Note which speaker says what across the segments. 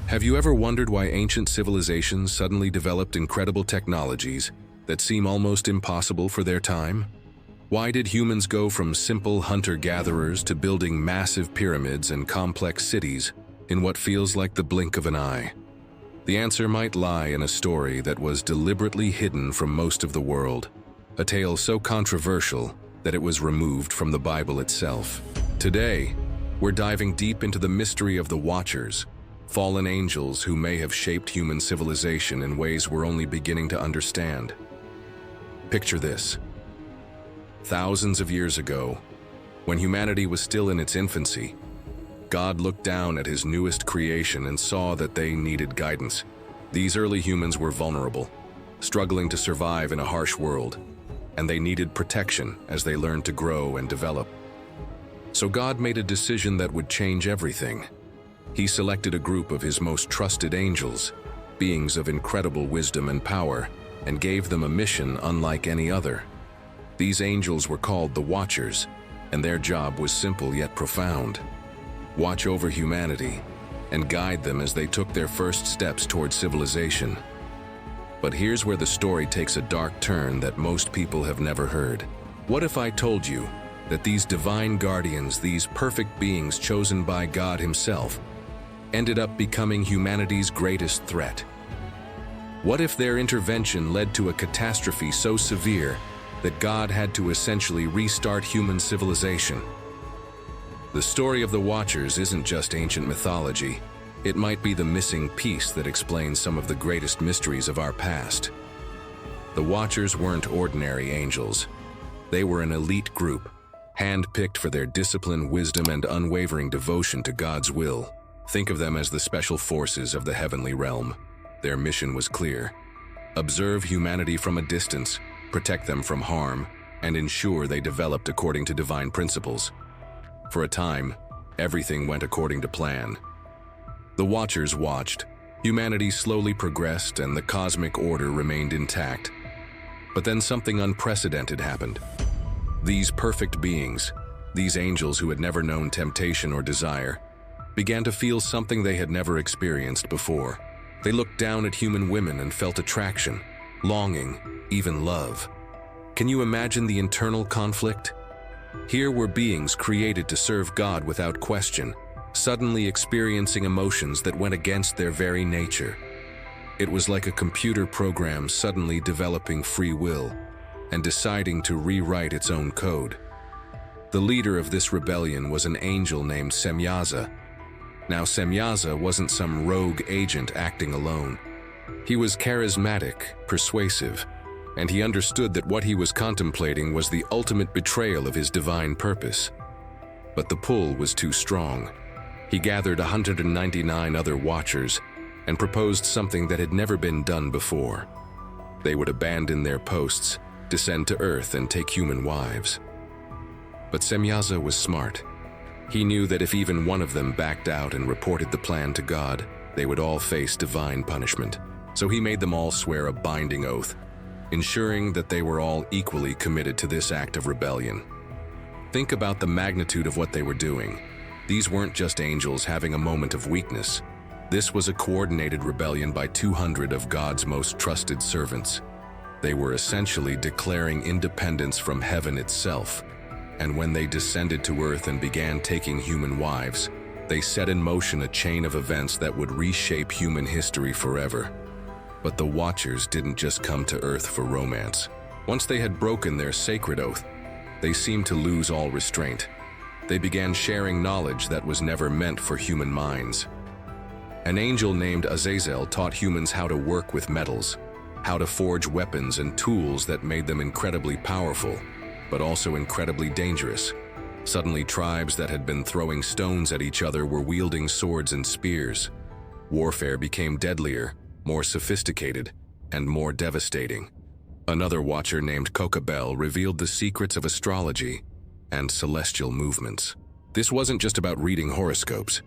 Speaker 1: Have you ever wondered why ancient civilizations suddenly developed incredible technologies that seem almost impossible for their time? Why did humans go from simple hunter-gatherers to building massive pyramids and complex cities in what feels like the blink of an eye? The answer might lie in a story that was deliberately hidden from most of the world, a tale so controversial that it was removed from the Bible itself. Today, we're diving deep into the mystery of the Watchers, fallen angels who may have shaped human civilization in ways we're only beginning to understand. Picture this. Thousands of years ago, when humanity was still in its infancy, God looked down at his newest creation and saw that they needed guidance. These early humans were vulnerable, struggling to survive in a harsh world, and they needed protection as they learned to grow and develop. So God made a decision that would change everything. He selected a group of his most trusted angels, beings of incredible wisdom and power, and gave them a mission unlike any other. These angels were called the Watchers, and their job was simple yet profound. Watch over humanity and guide them as they took their first steps toward civilization. But here's where the story takes a dark turn that most people have never heard. What if I told you that these divine guardians, these perfect beings chosen by God himself, ended up becoming humanity's greatest threat? What if their intervention led to a catastrophe so severe that God had to essentially restart human civilization? The story of the Watchers isn't just ancient mythology. It might be the missing piece that explains some of the greatest mysteries of our past. The Watchers weren't ordinary angels. They were an elite group, hand-picked for their discipline, wisdom, and unwavering devotion to God's will. Think of them as the special forces of the heavenly realm. Their mission was clear: observe humanity from a distance, protect them from harm, and ensure they developed according to divine principles. For a time, everything went according to plan. The Watchers watched. Humanity slowly progressed and the cosmic order remained intact. But then something unprecedented happened. These perfect beings, these angels who had never known temptation or desire, began to feel something they had never experienced before. They looked down at human women and felt attraction, longing, even love. Can you imagine the internal conflict? Here were beings created to serve God without question, suddenly experiencing emotions that went against their very nature. It was like a computer program suddenly developing free will and deciding to rewrite its own code. The leader of this rebellion was an angel named Semyaza. Now, Semyaza wasn't some rogue agent acting alone. He was charismatic, persuasive, and he understood that what he was contemplating was the ultimate betrayal of his divine purpose. But the pull was too strong. He gathered 199 other Watchers and proposed something that had never been done before. They would abandon their posts, descend to Earth, and take human wives. But Semyaza was smart. He knew that if even one of them backed out and reported the plan to God, they would all face divine punishment. So he made them all swear a binding oath, ensuring that they were all equally committed to this act of rebellion. Think about the magnitude of what they were doing. These weren't just angels having a moment of weakness. This was a coordinated rebellion by 200 of God's most trusted servants. They were essentially declaring independence from heaven itself. And when they descended to Earth and began taking human wives, they set in motion a chain of events that would reshape human history forever. But the Watchers didn't just come to Earth for romance. Once they had broken their sacred oath, they seemed to lose all restraint. They began sharing knowledge that was never meant for human minds. An angel named Azazel taught humans how to work with metals, how to forge weapons and tools that made them incredibly powerful, but also incredibly dangerous. Suddenly, tribes that had been throwing stones at each other were wielding swords and spears. Warfare became deadlier, more sophisticated, and more devastating. Another Watcher named Kokabel revealed the secrets of astrology and celestial movements. This wasn't just about reading horoscopes.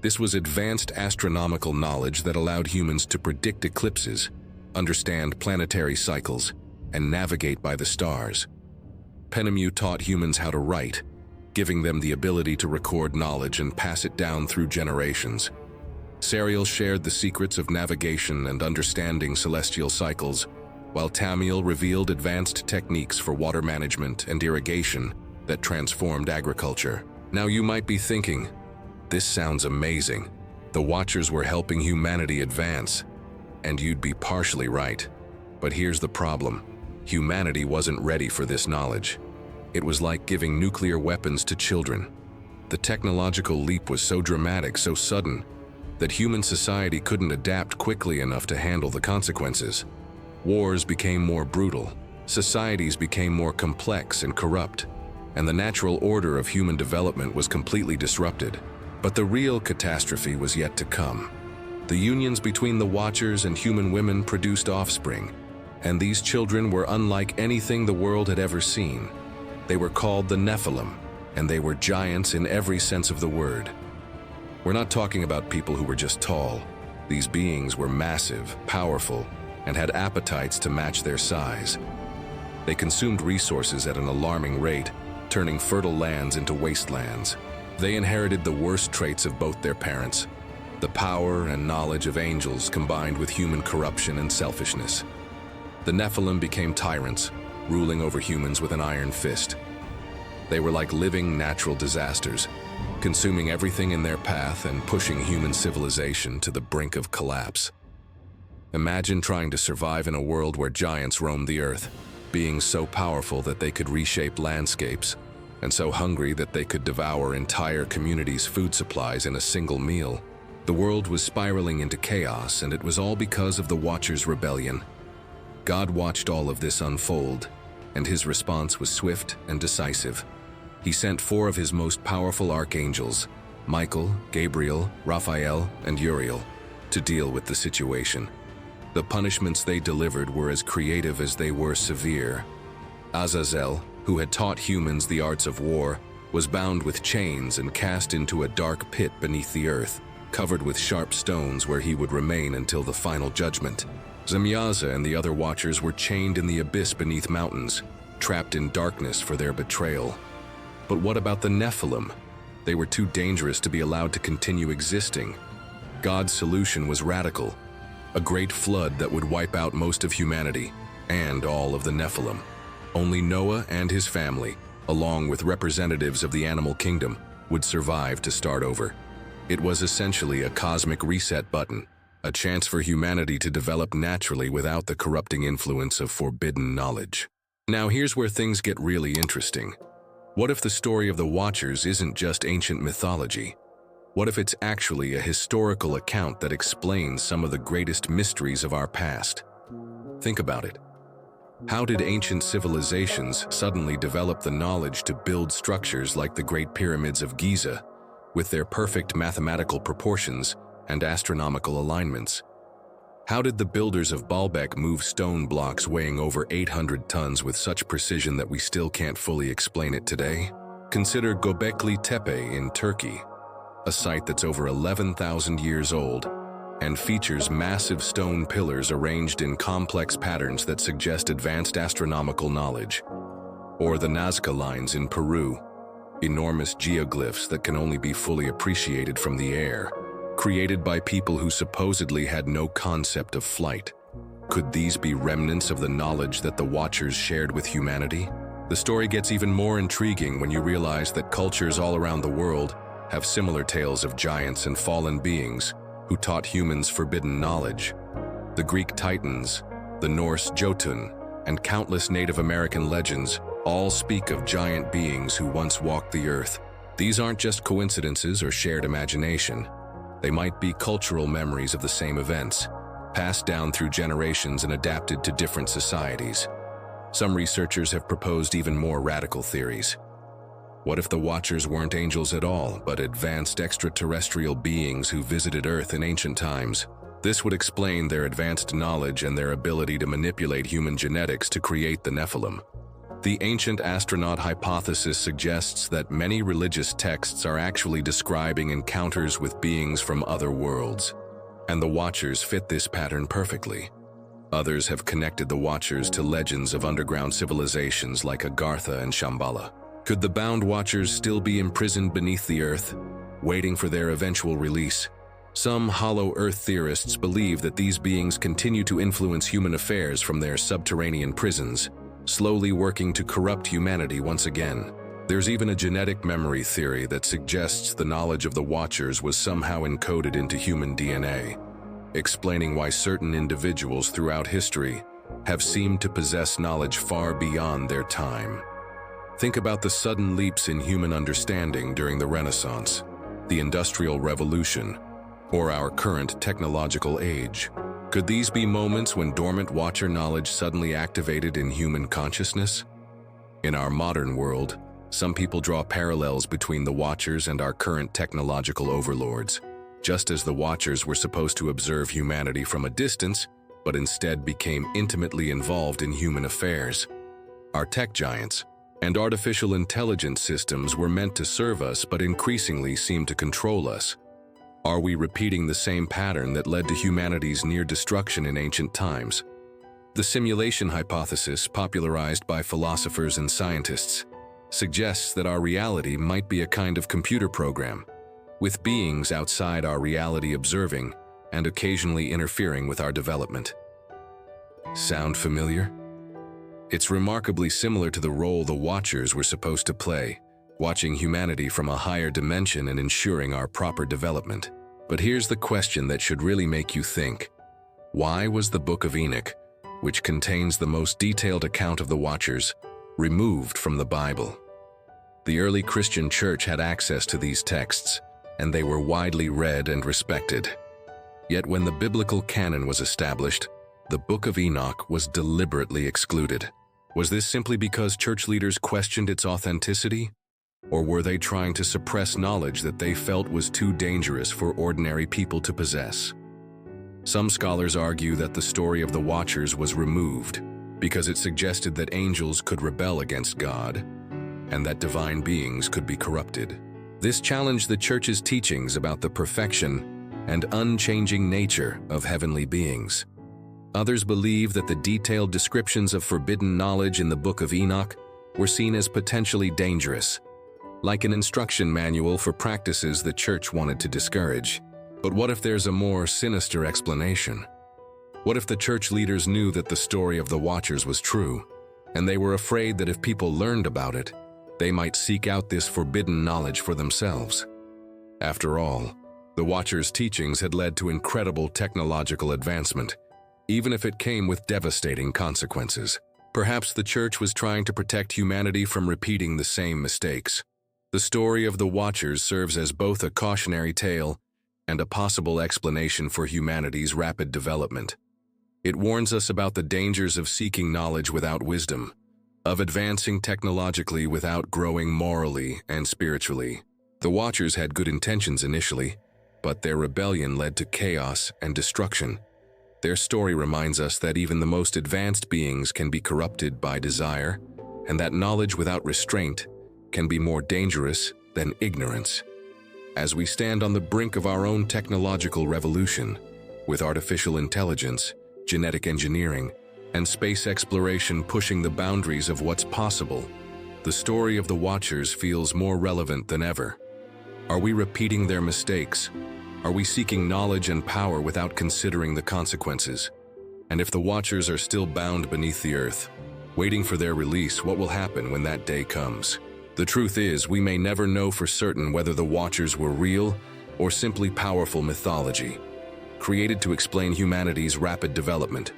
Speaker 1: This was advanced astronomical knowledge that allowed humans to predict eclipses, understand planetary cycles, and navigate by the stars. Penemu taught humans how to write, giving them the ability to record knowledge and pass it down through generations. Sariel shared the secrets of navigation and understanding celestial cycles, while Tamiel revealed advanced techniques for water management and irrigation that transformed agriculture. Now you might be thinking, this sounds amazing. The Watchers were helping humanity advance, and you'd be partially right. But here's the problem. Humanity wasn't ready for this knowledge. It was like giving nuclear weapons to children. The technological leap was so dramatic, so sudden, that human society couldn't adapt quickly enough to handle the consequences. Wars became more brutal, societies became more complex and corrupt, and the natural order of human development was completely disrupted. But the real catastrophe was yet to come. The unions between the Watchers and human women produced offspring, and these children were unlike anything the world had ever seen. They were called the Nephilim, and they were giants in every sense of the word. We're not talking about people who were just tall. These beings were massive, powerful, and had appetites to match their size. They consumed resources at an alarming rate, turning fertile lands into wastelands. They inherited the worst traits of both their parents, the power and knowledge of angels combined with human corruption and selfishness. The Nephilim became tyrants, ruling over humans with an iron fist. They were like living natural disasters, consuming everything in their path and pushing human civilization to the brink of collapse. Imagine trying to survive in a world where giants roamed the earth, beings so powerful that they could reshape landscapes, and so hungry that they could devour entire communities' food supplies in a single meal. The world was spiraling into chaos, and it was all because of the Watchers' rebellion. God watched all of this unfold, and his response was swift and decisive. He sent 4 of his most powerful archangels, Michael, Gabriel, Raphael, and Uriel, to deal with the situation. The punishments they delivered were as creative as they were severe. Azazel, who had taught humans the arts of war, was bound with chains and cast into a dark pit beneath the earth, covered with sharp stones where he would remain until the final judgment. Zemyaza and the other Watchers were chained in the abyss beneath mountains, trapped in darkness for their betrayal. But what about the Nephilim? They were too dangerous to be allowed to continue existing. God's solution was radical, a great flood that would wipe out most of humanity and all of the Nephilim. Only Noah and his family, along with representatives of the animal kingdom, would survive to start over. It was essentially a cosmic reset button, a chance for humanity to develop naturally without the corrupting influence of forbidden knowledge. Now here's where things get really interesting. What if the story of the Watchers isn't just ancient mythology? What if it's actually a historical account that explains some of the greatest mysteries of our past? Think about it. How did ancient civilizations suddenly develop the knowledge to build structures like the Great Pyramids of Giza, with their perfect mathematical proportions and astronomical alignments? How did the builders of Baalbek move stone blocks weighing over 800 tons with such precision that we still can't fully explain it today? Consider Göbekli Tepe in Turkey, a site that's over 11,000 years old and features massive stone pillars arranged in complex patterns that suggest advanced astronomical knowledge. Or the Nazca lines in Peru, enormous geoglyphs that can only be fully appreciated from the air, created by people who supposedly had no concept of flight. Could these be remnants of the knowledge that the Watchers shared with humanity? The story gets even more intriguing when you realize that cultures all around the world have similar tales of giants and fallen beings who taught humans forbidden knowledge. The Greek Titans, the Norse Jotun, and countless Native American legends all speak of giant beings who once walked the earth. These aren't just coincidences or shared imagination. They might be cultural memories of the same events, passed down through generations and adapted to different societies. Some researchers have proposed even more radical theories. What if the Watchers weren't angels at all, but advanced extraterrestrial beings who visited Earth in ancient times? This would explain their advanced knowledge and their ability to manipulate human genetics to create the Nephilim. The ancient astronaut hypothesis suggests that many religious texts are actually describing encounters with beings from other worlds, and the Watchers fit this pattern perfectly. Others have connected the Watchers to legends of underground civilizations like Agartha and Shambhala. Could the bound Watchers still be imprisoned beneath the earth, waiting for their eventual release? Some Hollow Earth theorists believe that these beings continue to influence human affairs from their subterranean prisons, slowly working to corrupt humanity once again. There's even a genetic memory theory that suggests the knowledge of the Watchers was somehow encoded into human DNA, explaining why certain individuals throughout history have seemed to possess knowledge far beyond their time. Think about the sudden leaps in human understanding during the Renaissance, the Industrial Revolution, or our current technological age. Could these be moments when dormant Watcher knowledge suddenly activated in human consciousness? In our modern world, some people draw parallels between the Watchers and our current technological overlords. Just as the Watchers were supposed to observe humanity from a distance, but instead became intimately involved in human affairs. Our tech giants and artificial intelligence systems were meant to serve us but increasingly seem to control us. Are we repeating the same pattern that led to humanity's near destruction in ancient times? The simulation hypothesis, popularized by philosophers and scientists, suggests that our reality might be a kind of computer program, with beings outside our reality observing and occasionally interfering with our development. Sound familiar? It's remarkably similar to the role the Watchers were supposed to play, watching humanity from a higher dimension and ensuring our proper development. But here's the question that should really make you think. Why was the Book of Enoch, which contains the most detailed account of the Watchers, removed from the Bible? The early Christian church had access to these texts, and they were widely read and respected. Yet when the biblical canon was established, the Book of Enoch was deliberately excluded. Was this simply because church leaders questioned its authenticity? Or were they trying to suppress knowledge that they felt was too dangerous for ordinary people to possess? Some scholars argue that the story of the Watchers was removed because it suggested that angels could rebel against God and that divine beings could be corrupted. This challenged the church's teachings about the perfection and unchanging nature of heavenly beings. Others believe that the detailed descriptions of forbidden knowledge in the Book of Enoch were seen as potentially dangerous, like an instruction manual for practices the church wanted to discourage. But what if there's a more sinister explanation? What if the church leaders knew that the story of the Watchers was true, and they were afraid that if people learned about it, they might seek out this forbidden knowledge for themselves? After all, the Watchers' teachings had led to incredible technological advancement, even if it came with devastating consequences. Perhaps the church was trying to protect humanity from repeating the same mistakes. The story of the Watchers serves as both a cautionary tale and a possible explanation for humanity's rapid development. It warns us about the dangers of seeking knowledge without wisdom, of advancing technologically without growing morally and spiritually. The Watchers had good intentions initially, but their rebellion led to chaos and destruction. Their story reminds us that even the most advanced beings can be corrupted by desire, and that knowledge without restraint can be more dangerous than ignorance. As we stand on the brink of our own technological revolution, with artificial intelligence, genetic engineering, and space exploration pushing the boundaries of what's possible, the story of the Watchers feels more relevant than ever. Are we repeating their mistakes? Are we seeking knowledge and power without considering the consequences? And if the Watchers are still bound beneath the earth, waiting for their release, what will happen when that day comes? The truth is, we may never know for certain whether the Watchers were real or simply powerful mythology, created to explain humanity's rapid development.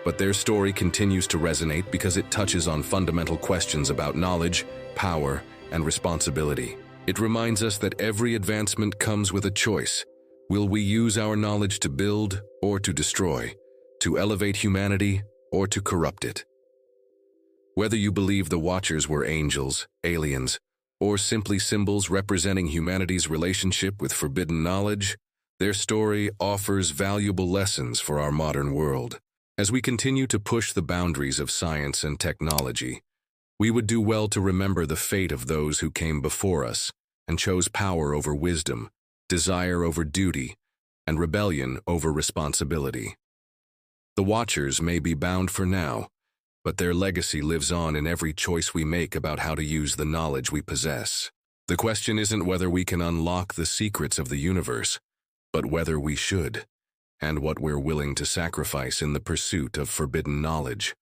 Speaker 1: But their story continues to resonate because it touches on fundamental questions about knowledge, power, and responsibility. It reminds us that every advancement comes with a choice. Will we use our knowledge to build or to destroy, to elevate humanity or to corrupt it? Whether you believe the Watchers were angels, aliens, or simply symbols representing humanity's relationship with forbidden knowledge, their story offers valuable lessons for our modern world. As we continue to push the boundaries of science and technology, we would do well to remember the fate of those who came before us and chose power over wisdom, desire over duty, and rebellion over responsibility. The Watchers may be bound for now, but their legacy lives on in every choice we make about how to use the knowledge we possess. The question isn't whether we can unlock the secrets of the universe, but whether we should, and what we're willing to sacrifice in the pursuit of forbidden knowledge.